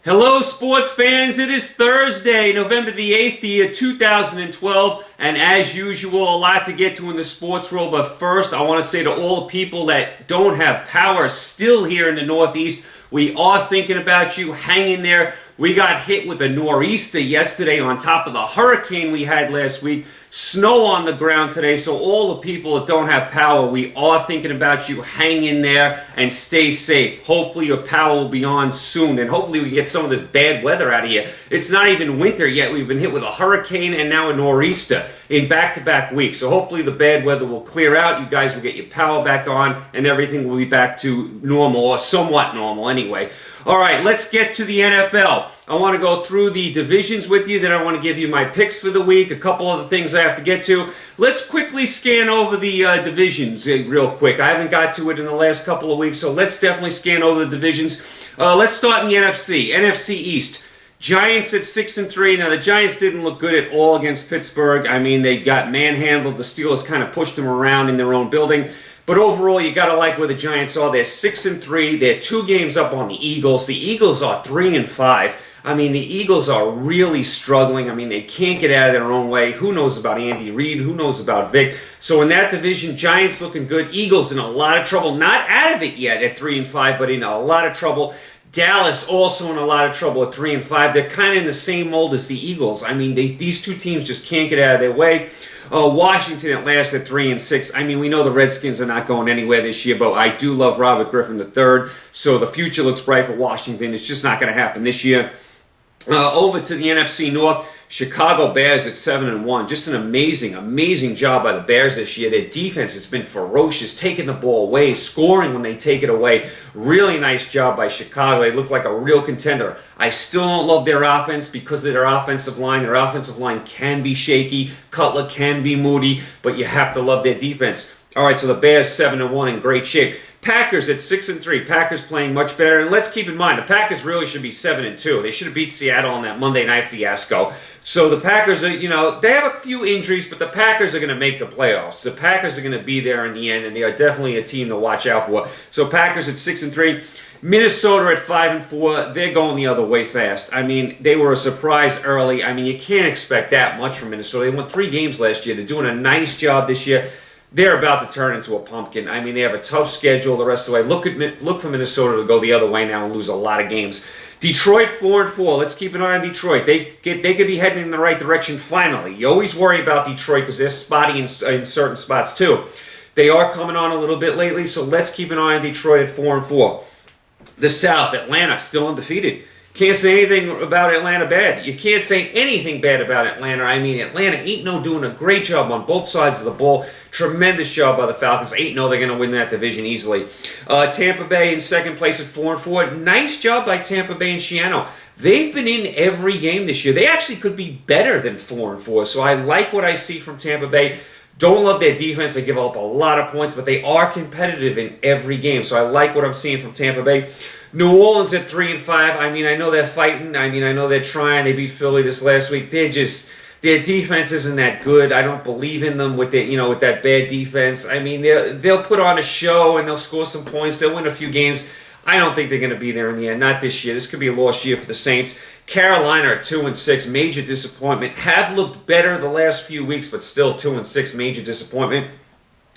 Hello, sports fans. It is Thursday, November the 8th, the year 2012, and as usual, a lot to get to in the sports world. But first, I want to say to all the people that don't have power still here in the Northeast, we are thinking about you. Hang in there. We got hit with a nor'easter yesterday on top of the hurricane we had last week. Snow on the ground today, so all the people that don't have power, we are thinking about you. Hang in there and stay safe. Hopefully your power will be on soon, and hopefully we get some of this bad weather out of here. It's not even winter yet. We've been hit with a hurricane and now a nor'easter in back-to-back weeks. So hopefully the bad weather will clear out. You guys will get your power back on, and everything will be back to normal, or somewhat normal anyway. All right, let's get to the NFL. I want to go through the divisions with you, then I want to give you my picks for the week, a couple other things I have to get to. Let's quickly scan over the divisions real quick. I haven't got to it in the last couple of weeks, so let's definitely scan over the divisions. Let's start in the NFC. NFC East. Giants at 6-3. Now, the Giants didn't look good at all against Pittsburgh. I mean, they got manhandled. The Steelers kind of pushed them around in their own building. But overall, you got to like where the Giants are. They're 6-3. They're 2 games up on the Eagles. The Eagles are 3-5. I mean, the Eagles are really struggling. I mean, they can't get out of their own way. Who knows about Andy Reid? Who knows about Vic? So in that division, Giants looking good. Eagles in a lot of trouble. Not out of it yet at 3-5, but in a lot of trouble. Dallas also in a lot of trouble at 3-5. They're kind of in the same mold as the Eagles. I mean, these two teams just can't get out of their way. Washington at last at 3-6. I mean, we know the Redskins are not going anywhere this year, but I do love Robert Griffin III, so the future looks bright for Washington. It's just not going to happen this year. Over to the NFC North, Chicago Bears at 7-1. Just an amazing job by the Bears this year. Their defense has been ferocious, taking the ball away, scoring when they take it away. Really nice job by Chicago. They look like a real contender. I still don't love their offense because of their offensive line. Their offensive line can be shaky. Cutler can be moody, but you have to love their defense. All right, so the Bears 7-1 in great shape. Packers at 6-3. Packers playing much better. And let's keep in mind, the Packers really should be 7-2. They should have beat Seattle on that Monday night fiasco. So the Packers are, they have a few injuries, but the Packers are going to make the playoffs. The Packers are going to be there in the end, and they are definitely a team to watch out for. So Packers at 6-3. Minnesota at 5-4. They're going the other way fast. I mean, they were a surprise early. I mean, you can't expect that much from Minnesota. They won 3 games last year. They're doing a nice job this year. They're about to turn into a pumpkin. I mean, they have a tough schedule the rest of the way. Look for Minnesota to go the other way now and lose a lot of games. Detroit 4-4. Let's keep an eye on Detroit. They could be heading in the right direction finally. You always worry about Detroit because they're spotty in certain spots too. They are coming on a little bit lately, so let's keep an eye on Detroit at 4-4. The South, Atlanta, still undefeated. Can't say anything about Atlanta bad. You can't say anything bad about Atlanta. I mean, Atlanta 8-0 doing a great job on both sides of the ball. Tremendous job by the Falcons. 8-0, they're going to win that division easily. Tampa Bay in second place at 4-4. Nice job by Tampa Bay and Shiano. They've been in every game this year. They actually could be better than 4-4. So I like what I see from Tampa Bay. Don't love their defense. They give up a lot of points, but they are competitive in every game. So I like what I'm seeing from Tampa Bay. New Orleans at 3-5. I mean, I know they're fighting. I mean, I know they're trying. They beat Philly this last week. Their defense isn't that good. I don't believe in them with with that bad defense. I mean, they'll put on a show and they'll score some points. They'll win a few games. I don't think they're going to be there in the end. Not this year. This could be a lost year for the Saints. Carolina at 2-6. Major disappointment. Have looked better the last few weeks, but still 2-6. Major disappointment.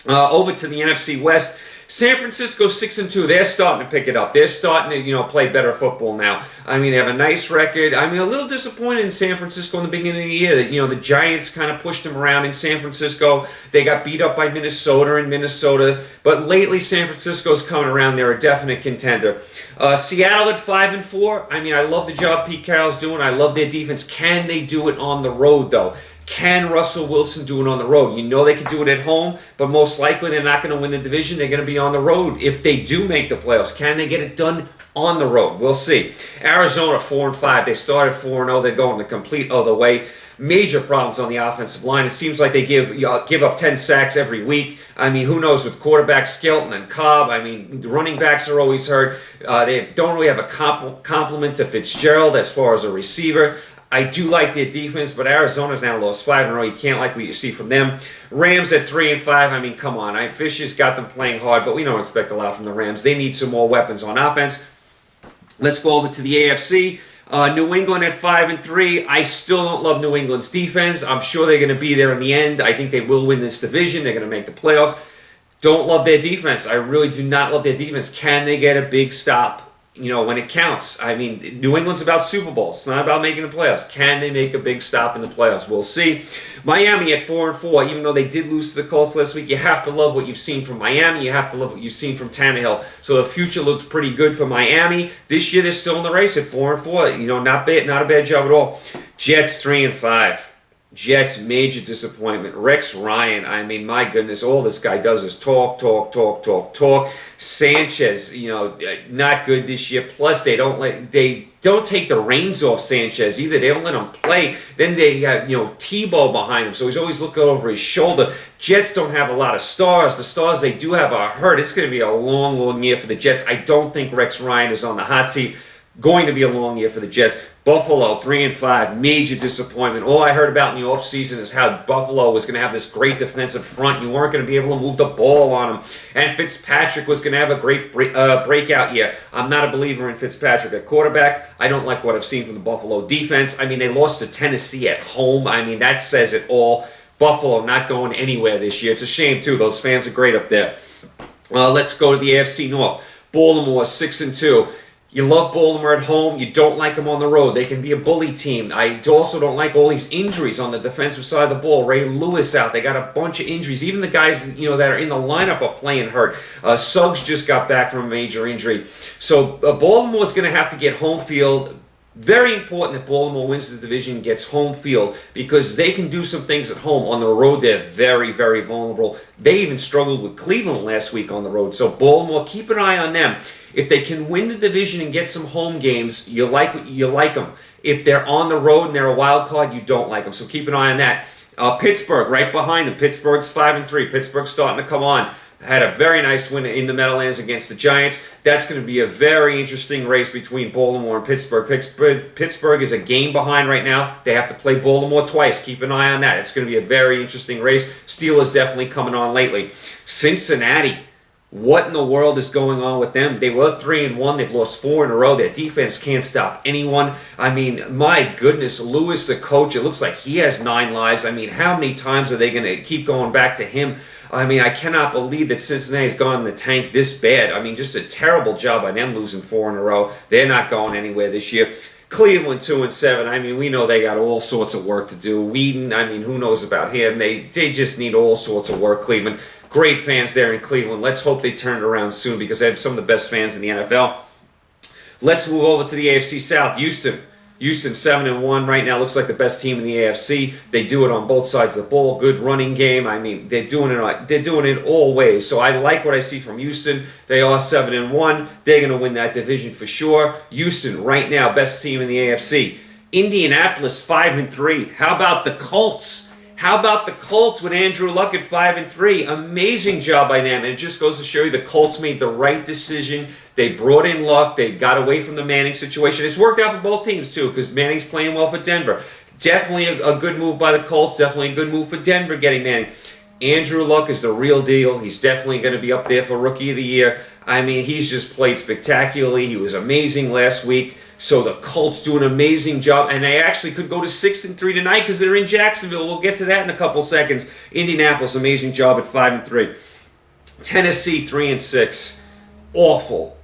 Over to the NFC West. San Francisco 6-2. They're starting to pick it up. They're starting to, play better football now. I mean, they have a nice record. I mean, a little disappointed in San Francisco in the beginning of the year. That the Giants kind of pushed them around in San Francisco. They got beat up by Minnesota in Minnesota. But lately, San Francisco's coming around. They're a definite contender. Seattle at 5-4. I mean, I love the job Pete Carroll's doing. I love their defense. Can they do it on the road, though? Can Russell Wilson do it on the road? You know they can do it at home, but most likely they're not going to win the division. They're going to be on the road. If they do make the playoffs, can they get it done on the road? We'll see. Arizona 4-5. They started 4-0. They're going the complete other way. Major problems on the offensive line. It seems like they give up 10 sacks every week. I mean, who knows with quarterback Skelton and Cobb. I mean, the running backs are always hurt. They don't really have a complement to Fitzgerald as far as a receiver. I do like their defense, but Arizona's now lost 5 in a row. You can't like what you see from them. Rams at 3-5. I mean, come on. Fisher's got them playing hard, but we don't expect a lot from the Rams. They need some more weapons on offense. Let's go over to the AFC. New England at 5-3. I still don't love New England's defense. I'm sure they're going to be there in the end. I think they will win this division. They're going to make the playoffs. Don't love their defense. I really do not love their defense. Can they get a big stop? When it counts. I mean, New England's about Super Bowls. It's not about making the playoffs. Can they make a big stop in the playoffs? We'll see. Miami at 4-4. Even though they did lose to the Colts last week, you have to love what you've seen from Miami. You have to love what you've seen from Tannehill. So the future looks pretty good for Miami. This year, they're still in the race at 4-4. Not bad, not a bad job at all. Jets 3-5. Jets, major disappointment. Rex Ryan, I mean, my goodness, all this guy does is talk. Sanchez, not good this year. Plus, they don't take the reins off Sanchez either. They don't let him play. Then they have, Tebow behind him, so he's always looking over his shoulder. Jets don't have a lot of stars. The stars they do have are hurt. It's going to be a long, long year for the Jets. I don't think Rex Ryan is on the hot seat. Going to be a long year for the Jets. Buffalo, 3-5, major disappointment. All I heard about in the offseason is how Buffalo was going to have this great defensive front. You weren't going to be able to move the ball on them. And Fitzpatrick was going to have a great breakout year. I'm not a believer in Fitzpatrick at quarterback. I don't like what I've seen from the Buffalo defense. I mean, they lost to Tennessee at home. I mean, that says it all. Buffalo not going anywhere this year. It's a shame, too. Those fans are great up there. Let's go to the AFC North. Baltimore, 6-2. You love Baltimore at home. You don't like them on the road. They can be a bully team. I also don't like all these injuries on the defensive side of the ball. Ray Lewis out. They got a bunch of injuries. Even the guys that are in the lineup are playing hurt. Suggs just got back from a major injury. So Baltimore's going to have to get home field. Very important that Baltimore wins the division and gets home field because they can do some things at home. On the road, they're very, very vulnerable. They even struggled with Cleveland last week on the road. So Baltimore, keep an eye on them. If they can win the division and get some home games, you like them. If they're on the road and they're a wild card, you don't like them. So keep an eye on that. Pittsburgh, right behind them. Pittsburgh's 5-3. Pittsburgh's starting to come on. Had a very nice win in the Meadowlands against the Giants. That's going to be a very interesting race between Baltimore and Pittsburgh. Pittsburgh is a game behind right now. They have to play Baltimore twice. Keep an eye on that. It's going to be a very interesting race. Steelers definitely coming on lately. Cincinnati. What in the world is going on with them? They were 3-1. They've lost 4 in a row. Their defense can't stop anyone. I mean, my goodness, Lewis, the coach, it looks like he has 9 lives. I mean, how many times are they going to keep going back to him? I mean, I cannot believe that Cincinnati's gone in the tank this bad. I mean, just a terrible job by them losing 4 in a row. They're not going anywhere this year. Cleveland 2-7. I mean, we know they got all sorts of work to do. Whedon, I mean, who knows about him? They just need all sorts of work, Cleveland. Great fans there in Cleveland. Let's hope they turn it around soon because they have some of the best fans in the NFL. Let's move over to the AFC South. Houston 7-1 right now. Looks like the best team in the AFC. They do it on both sides of the ball. Good running game. I mean, they're doing it all ways. So I like what I see from Houston. They are 7-1. They're going to win that division for sure. Houston right now, best team in the AFC. Indianapolis 5-3. How about the Colts? How about the Colts with Andrew Luck at 5-3? Amazing job by them. And it just goes to show you the Colts made the right decision. They brought in Luck. They got away from the Manning situation. It's worked out for both teams, too, because Manning's playing well for Denver. Definitely a good move by the Colts. Definitely a good move for Denver getting Manning. Andrew Luck is the real deal. He's definitely going to be up there for Rookie of the Year. I mean, he's just played spectacularly. He was amazing last week. So the Colts do an amazing job, and they actually could go to 6-3 tonight because they're in Jacksonville. We'll get to that in a couple seconds. Indianapolis, amazing job at 5-3. Tennessee 3-6. Awful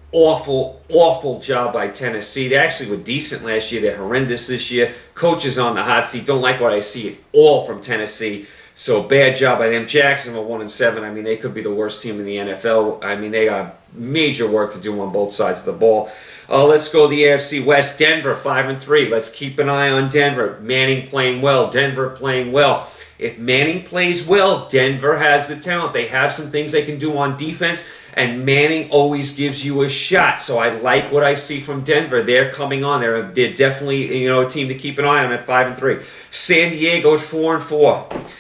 job by Tennessee. They actually were decent last year. They're horrendous this year. Coach is on the hot seat. Don't like what I see at all from Tennessee. So bad job by them. Jacksonville 1-7. I mean, they could be the worst team in the NFL. I mean, they have major work to do on both sides of the ball. Let's go to the AFC West. Denver 5-3. Let's keep an eye on Denver. Manning playing well. Denver playing well. If Manning plays well, Denver has the talent. They have some things they can do on defense, and Manning always gives you a shot. So I like what I see from Denver. They're coming on. They're definitely a team to keep an eye on at 5-3. San Diego at 4-4.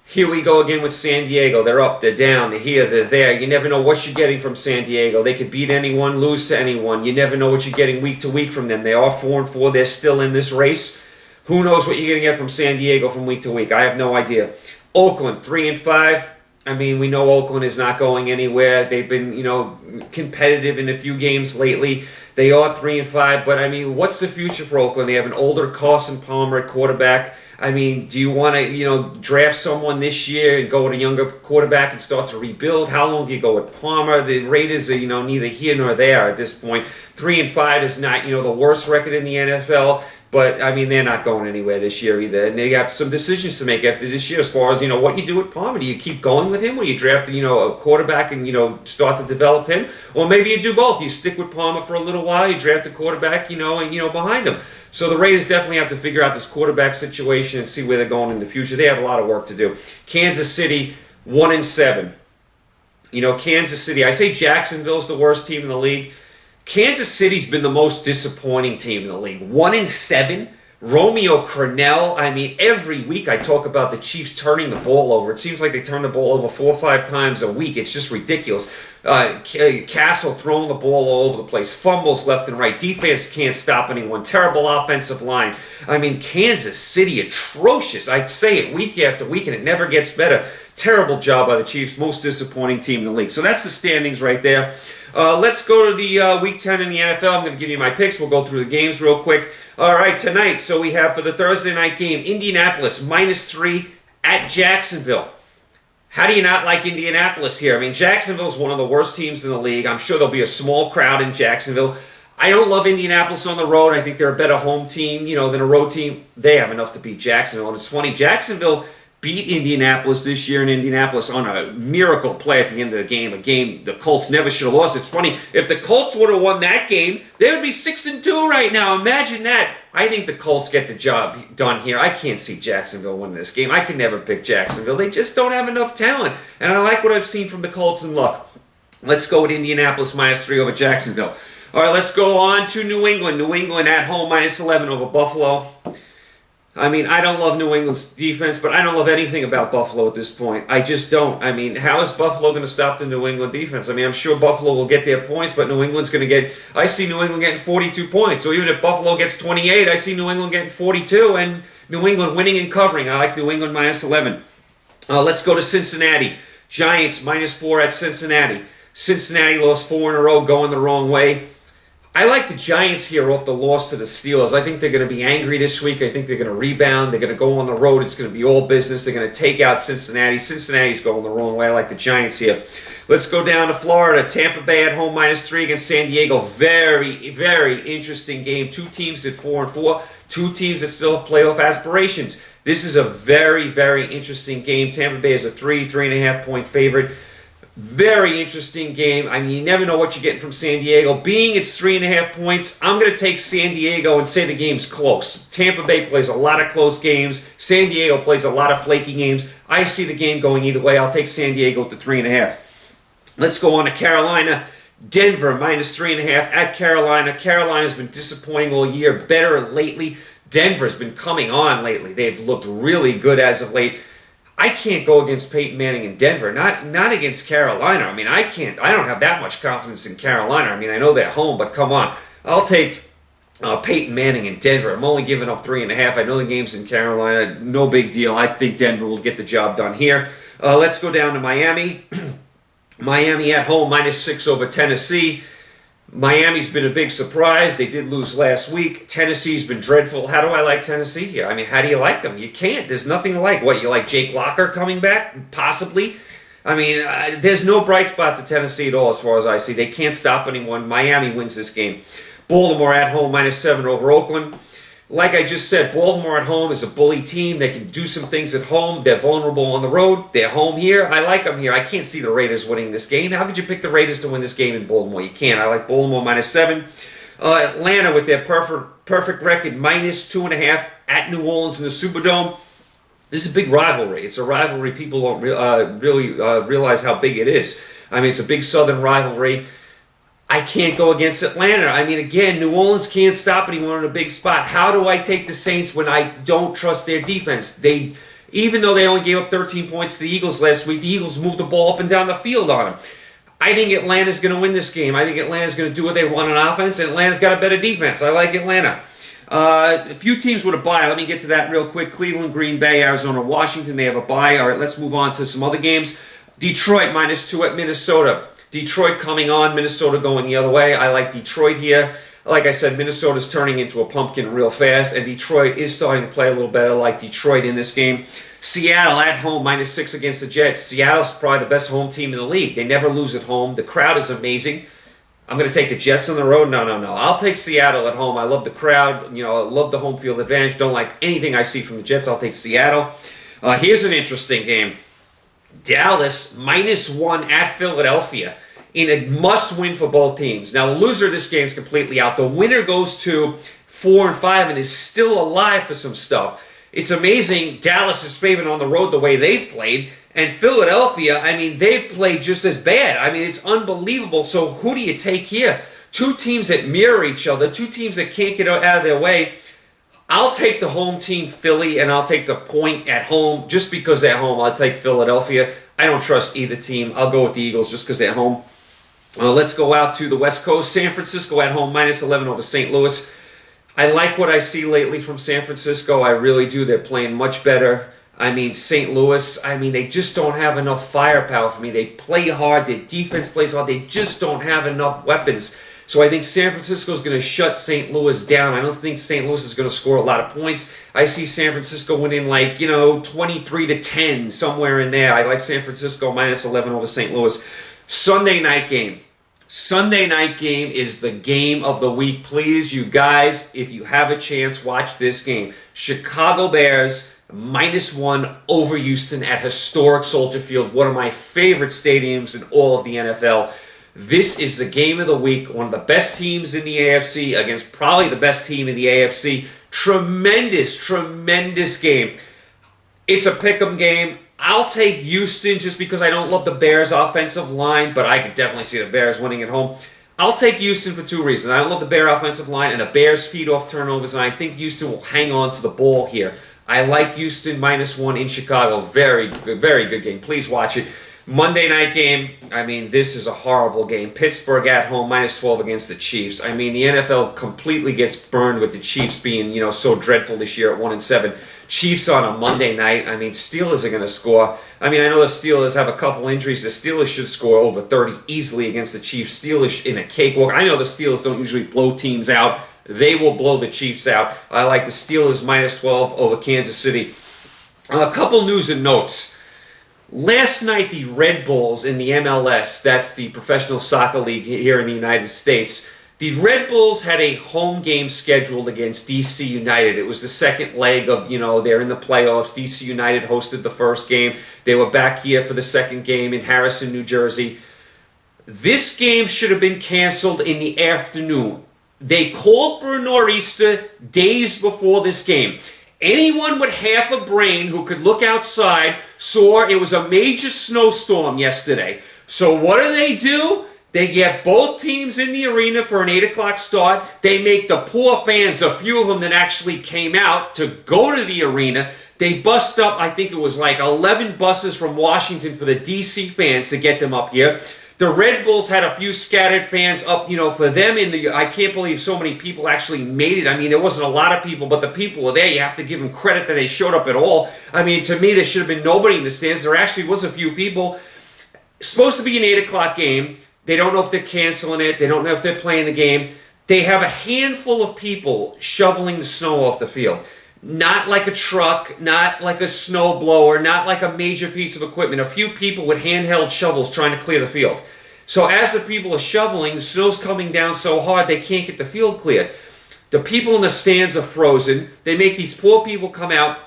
Here we go again with San Diego. They're up, they're down, they're here, they're there. You never know what you're getting from San Diego. They could beat anyone, lose to anyone. You never know what you're getting week to week from them. They are 4-4. They're still in this race. Who knows what you're going to get from San Diego from week to week? I have no idea. Oakland 3-5. I mean, we know Oakland is not going anywhere. They've been, competitive in a few games lately. They are 3-5, but I mean, what's the future for Oakland? They have an older Carson Palmer at quarterback. I mean, do you want to, draft someone this year and go with a younger quarterback and start to rebuild? How long do you go with Palmer? The Raiders are, neither here nor there at this point. 3-5 is not, the worst record in the NFL. But, I mean, they're not going anywhere this year either. And they have some decisions to make after this year as far as, what you do with Palmer. Do you keep going with him, or you draft, a quarterback and, start to develop him? Or maybe you do both. You stick with Palmer for a little while, you draft a quarterback, and, behind him. So the Raiders definitely have to figure out this quarterback situation and see where they're going in the future. They have a lot of work to do. Kansas City, 1-7. Kansas City, I say Jacksonville's the worst team in the league. Kansas City's been the most disappointing team in the league. 1-7. Romeo Crennel. I mean, every week I talk about the Chiefs turning the ball over. It seems like they turn the ball over 4 or 5 times a week. It's just ridiculous. Castle throwing the ball all over the place. Fumbles left and right. Defense can't stop anyone. Terrible offensive line. I mean, Kansas City, atrocious. I say it week after week, and it never gets better. Terrible job by the Chiefs. Most disappointing team in the league. So that's the standings right there. Let's go to the Week 10 in the NFL. I'm going to give you my picks. We'll go through the games real quick. All right, tonight, so we have for the Thursday night game, Indianapolis -3 at Jacksonville. How do you not like Indianapolis here? I mean, Jacksonville's one of the worst teams in the league. I'm sure there'll be a small crowd in Jacksonville. I don't love Indianapolis on the road. I think they're a better home team, than a road team. They have enough to beat Jacksonville. And it's funny, Jacksonville beat Indianapolis this year in Indianapolis on a miracle play at the end of the game, a game the Colts never should have lost. It's funny, if the Colts would have won that game, they would be 6-2 right now. Imagine that. I think the Colts get the job done here. I can't see Jacksonville winning this game. I can never pick Jacksonville. They just don't have enough talent. And I like what I've seen from the Colts and Luck. Let's go with Indianapolis -3 over Jacksonville. All right, let's go on to New England. New England at home -11 over Buffalo. I mean, I don't love New England's defense, but I don't love anything about Buffalo at this point. I just don't. I mean, how is Buffalo going to stop the New England defense? I mean, I'm sure Buffalo will get their points, but New England's going to get... I see New England getting 42 points. So even if Buffalo gets 28, I see New England getting 42, and New England winning and covering. I like New England -11. Let's go to Cincinnati. Giants -4 at Cincinnati. Cincinnati lost 4 in a row, going the wrong way. I like the Giants here off the loss to the Steelers. I think they're going to be angry this week. I think they're going to rebound. They're going to go on the road. It's going to be all business. They're going to take out Cincinnati. Cincinnati's going the wrong way. I like the Giants here. Let's go down to Florida. Tampa Bay at home -3 against San Diego. Very, very interesting game. 2 teams at 4-4. 2 teams that still have playoff aspirations. This is a very, very interesting game. Tampa Bay is a 3.5 point favorite. Very interesting game. I mean, you never know what you're getting from San Diego. Being it's 3.5 points, I'm going to take San Diego and say the game's close. Tampa Bay plays a lot of close games. San Diego plays a lot of flaky games. I see the game going either way. I'll take San Diego to 3.5. Let's go on to Carolina. Denver -3.5 at Carolina. Carolina's been disappointing all year. Better lately. Denver's been coming on lately. They've looked really good as of late. I can't go against Peyton Manning in Denver, not against Carolina. I mean, I don't have that much confidence in Carolina. I mean, I know they're home, but come on. I'll take Peyton Manning in Denver. I'm only giving up 3.5. I know the game's in Carolina. No big deal. I think Denver will get the job done here. Let's go down to Miami. Miami at home, -6 over Tennessee. Miami's been a big surprise. They did lose last week. Tennessee's been dreadful. How do I like Tennessee here? I mean, how do you like them? You can't. There's nothing to like. What, you like Jake Locker coming back? Possibly. I mean, there's no bright spot to Tennessee at all as far as I see. They can't stop anyone. Miami wins this game. Baltimore at home, -7 over Oakland. Like I just said, Baltimore at home is a bully team. They can do some things at home. They're vulnerable on the road. They're home here. I like them here. I can't see the Raiders winning this game. How could you pick the Raiders to win this game in Baltimore? You can't. I like Baltimore -7. Atlanta with their perfect record, -2.5 at New Orleans in the Superdome. This is a big rivalry. It's a rivalry people don't really realize how big it is. I mean, it's a big Southern rivalry. I can't go against Atlanta. I mean, again, New Orleans can't stop anyone in a big spot. How do I take the Saints when I don't trust their defense? Even though they only gave up 13 points to the Eagles last week, the Eagles moved the ball up and down the field on them. I think Atlanta's going to win this game. I think Atlanta's going to do what they want on offense, and Atlanta's got a better defense. I like Atlanta. A few teams with a bye. Let me get to that real quick. Cleveland, Green Bay, Arizona, Washington, they have a bye. All right, let's move on to some other games. Detroit -2 at Minnesota. Detroit coming on, Minnesota going the other way. I like Detroit here. Like I said, Minnesota's turning into a pumpkin real fast, and Detroit is starting to play a little better. I like Detroit in this game. Seattle at home, -6 against the Jets. Seattle's probably the best home team in the league. They never lose at home. The crowd is amazing. I'm going to take the Jets on the road? No. I'll take Seattle at home. I love the crowd. I love the home field advantage. Don't like anything I see from the Jets. I'll take Seattle. Here's an interesting game. Dallas -1 at Philadelphia in a must-win for both teams. Now, the loser of this game is completely out. The winner goes to 4-5 and is still alive for some stuff. It's amazing Dallas is favored on the road the way they've played. And Philadelphia, they've played just as bad. It's unbelievable. So who do you take here? Two teams that mirror each other, two teams that can't get out of their way. I'll take the home team, Philly, and I'll take the point at home. Just because they're home, I'll take Philadelphia. I don't trust either team. I'll go with the Eagles just because they're home. Let's go out to the West Coast. San Francisco at home, -11 over St. Louis. I like what I see lately from San Francisco. I really do. They're playing much better. St. Louis, they just don't have enough firepower for me. They play hard. Their defense plays hard. They just don't have enough weapons. So I think San Francisco is going to shut St. Louis down. I don't think St. Louis is going to score a lot of points. I see San Francisco winning 23-10, somewhere in there. I like San Francisco -11 over St. Louis. Sunday night game. Sunday night game is the game of the week. Please, you guys, if you have a chance, watch this game. Chicago Bears -1 over Houston at historic Soldier Field, one of my favorite stadiums in all of the NFL. This is the game of the week. One of the best teams in the AFC against probably the best team in the AFC. Tremendous, tremendous game. It's a pick'em game. I'll take Houston just because I don't love the Bears' offensive line, but I could definitely see the Bears winning at home. I'll take Houston for two reasons. I don't love the Bears' offensive line, and the Bears feed off turnovers, and I think Houston will hang on to the ball here. I like Houston -1 in Chicago. Very good game. Please watch it. Monday night game, this is a horrible game. Pittsburgh at home, -12 against the Chiefs. The NFL completely gets burned with the Chiefs being, so dreadful this year at 1-7. Chiefs on a Monday night. Steelers are going to score. I know the Steelers have a couple injuries. The Steelers should score over 30 easily against the Chiefs. Steelers in a cakewalk. I know the Steelers don't usually blow teams out. They will blow the Chiefs out. I like the Steelers -12 over Kansas City. A couple news and notes. Last night, the Red Bulls in the MLS, that's the professional soccer league here in the United States, the Red Bulls had a home game scheduled against DC United. It was the second leg of, they're in the playoffs. DC United hosted the first game. They were back here for the second game in Harrison, New Jersey. This game should have been canceled in the afternoon. They called for a nor'easter days before this game. Anyone with half a brain who could look outside saw it was a major snowstorm yesterday. So what do? They get both teams in the arena for an 8 o'clock start. They make the poor fans, a few of them that actually came out to go to the arena, they bust up, I think it was 11 buses from Washington for the DC fans to get them up here. The Red Bulls had a few scattered fans up, for them I can't believe so many people actually made it. There wasn't a lot of people, but the people were there. You have to give them credit that they showed up at all. To me, there should have been nobody in the stands. There actually was a few people. It's supposed to be an 8 o'clock game. They don't know if they're canceling it. They don't know if they're playing the game. They have a handful of people shoveling the snow off the field. Not like a truck, not like a snow blower, not like a major piece of equipment. A few people with handheld shovels trying to clear the field. So as the people are shoveling, the snow's coming down so hard they can't get the field cleared. The people in the stands are frozen. They make these poor people come out.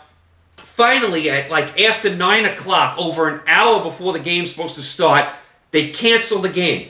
Finally, at after 9 o'clock, over an hour before the game's supposed to start, they cancel the game.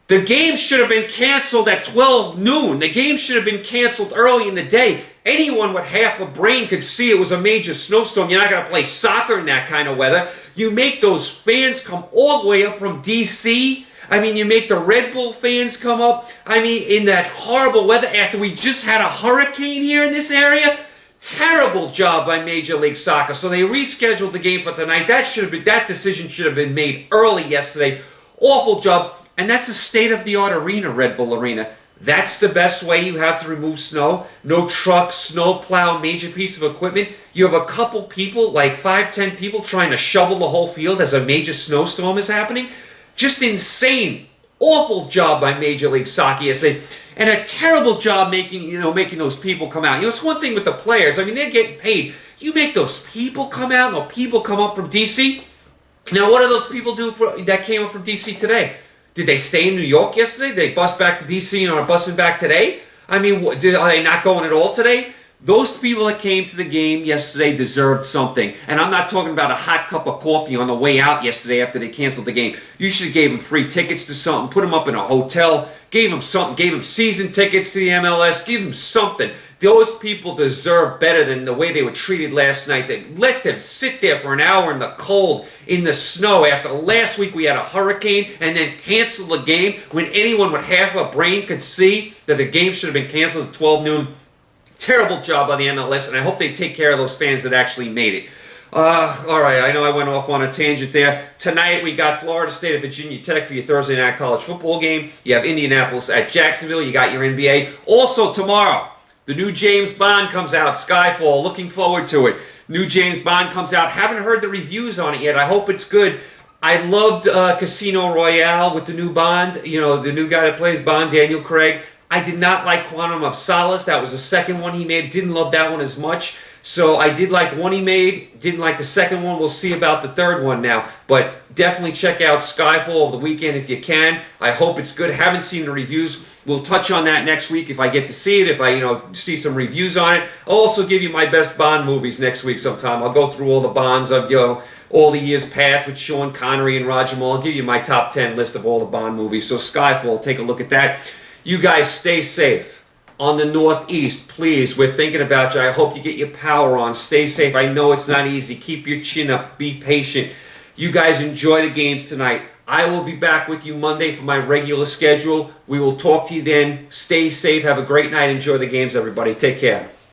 The game should have been canceled at 12 noon. The game should have been canceled early in the day. Anyone with half a brain could see it was a major snowstorm. You're not going to play soccer in that kind of weather. You make those fans come all the way up from D.C. You make the Red Bull fans come up. In that horrible weather after we just had a hurricane here in this area. Terrible job by Major League Soccer. So they rescheduled the game for tonight. That decision should have been made early yesterday. Awful job. And that's a state-of-the-art arena, Red Bull Arena. That's the best way you have to remove snow. No truck, snow plow, major piece of equipment. You have a couple people, like 5-10 people, trying to shovel the whole field as a major snowstorm is happening. Just insane. Awful job by Major League Soccer yesterday. And a terrible job making those people come out. It's one thing with the players. I mean, they're getting paid. You make those people come out, or people come up from D.C. Now, what do those people do that came up from D.C. today? Did they stay in New York yesterday? Did they bus back to D.C. and are busing back today? I mean, are they not going at all today? Those people that came to the game yesterday deserved something. And I'm not talking about a hot cup of coffee on the way out yesterday after they canceled the game. You should have gave them free tickets to something, put them up in a hotel, gave them something, gave them season tickets to the MLS, give them something. Those people deserve better than the way they were treated last night. They let them sit there for an hour in the cold, in the snow. After last week we had a hurricane and then cancel the game when anyone with half a brain could see that the game should have been canceled at 12 noon. Terrible job by the MLS, and I hope they take care of those fans that actually made it. All right, I know I went off on a tangent there. Tonight we got Florida State at Virginia Tech for your Thursday night college football game. You have Indianapolis at Jacksonville. You got your NBA. Also tomorrow, the new James Bond comes out, Skyfall. Looking forward to it. New James Bond comes out. Haven't heard the reviews on it yet. I hope it's good. I loved Casino Royale with the new Bond. The new guy that plays Bond, Daniel Craig. I did not like Quantum of Solace. That was the second one he made. Didn't love that one as much. So I did like one he made. Didn't like the second one. We'll see about the third one now. But definitely check out Skyfall over the weekend if you can. I hope it's good. Haven't seen the reviews. We'll touch on that next week if I get to see it. If I, see some reviews on it. I'll also give you my best Bond movies next week sometime. I'll go through all the Bonds of, all the years past with Sean Connery and Roger Moore. I'll give you my top 10 list of all the Bond movies. So Skyfall, take a look at that. You guys stay safe. On the Northeast, please, we're thinking about you. I hope you get your power on. Stay safe. I know it's not easy. Keep your chin up. Be patient. You guys enjoy the games tonight. I will be back with you Monday for my regular schedule. We will talk to you then. Stay safe. Have a great night. Enjoy the games, everybody. Take care.